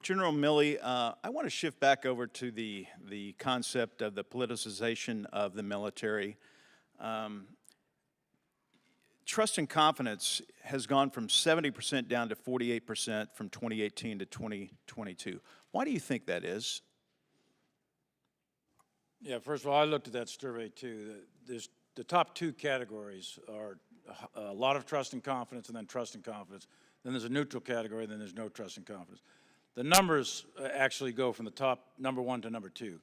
General Milley, I want to shift back over to the concept of the politicization of the military. Trust and confidence has gone from 70% down to 48% from 2018 to 2022. Why do you think that is? Yeah, first of all, I looked at that survey too. The top two categories are a lot of trust and confidence, and then trust and confidence. Then there's a neutral category, and then there's no trust and confidence. The numbers actually go from the top number one to number two.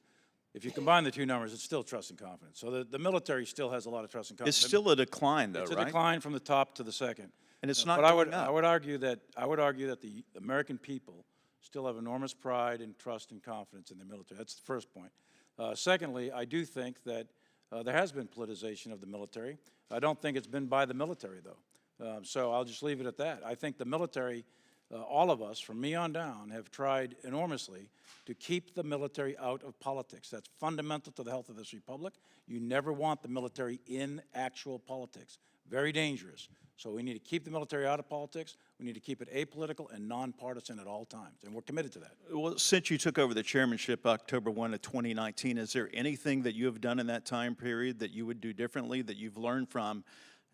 If you combine the two numbers, it's still trust and confidence. So the military still has a lot of trust and confidence. It's still a decline, though, right? It's a decline from the top to the second. And it's not but going up. I would argue that the American people still have enormous pride and trust and confidence in the military. That's the first point. Secondly, I do think that there has been politicization of the military. I don't think it's been by the military, though. So I'll just leave it at that. I think the military, all of us, from me on down, have tried enormously to keep the military out of politics. That's fundamental to the health of this republic. You never want the military in actual politics. Very dangerous. So we need to keep the military out of politics. We need to keep it apolitical and nonpartisan at all times, and we're committed to that. Well, since you took over the chairmanship October 1 of 2019, is there anything that you have done in that time period that you would do differently, that you've learned from,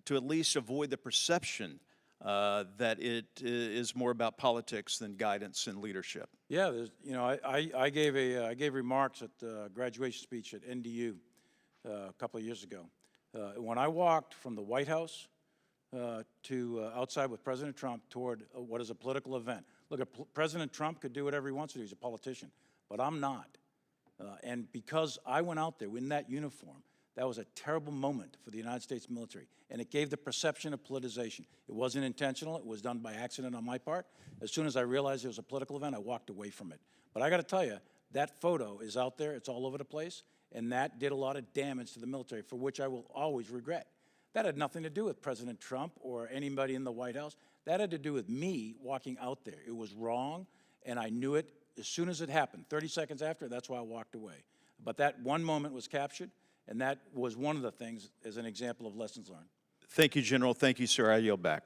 to at least avoid the perception that it is more about politics than guidance and leadership? Yeah, I gave remarks at the graduation speech at NDU a couple of years ago. When I walked from the White House to outside with President Trump toward what is a political event. Look, President Trump could do whatever he wants to do. He's a politician, but I'm not. And because I went out there in that uniform, that was a terrible moment for the United States military, and it gave the perception of politicization. It wasn't intentional. It was done by accident on my part. As soon as I realized it was a political event, I walked away from it. But I got to tell you, that photo is out there. It's all over the place, and that did a lot of damage to the military, for which I will always regret. That had nothing to do with President Trump or anybody in the White House. That had to do with me walking out there. It was wrong, and I knew it as soon as it happened. 30 seconds after, that's why I walked away. But that one moment was captured, and that was one of the things as an example of lessons learned. Thank you, General. Thank you, sir. I yield back.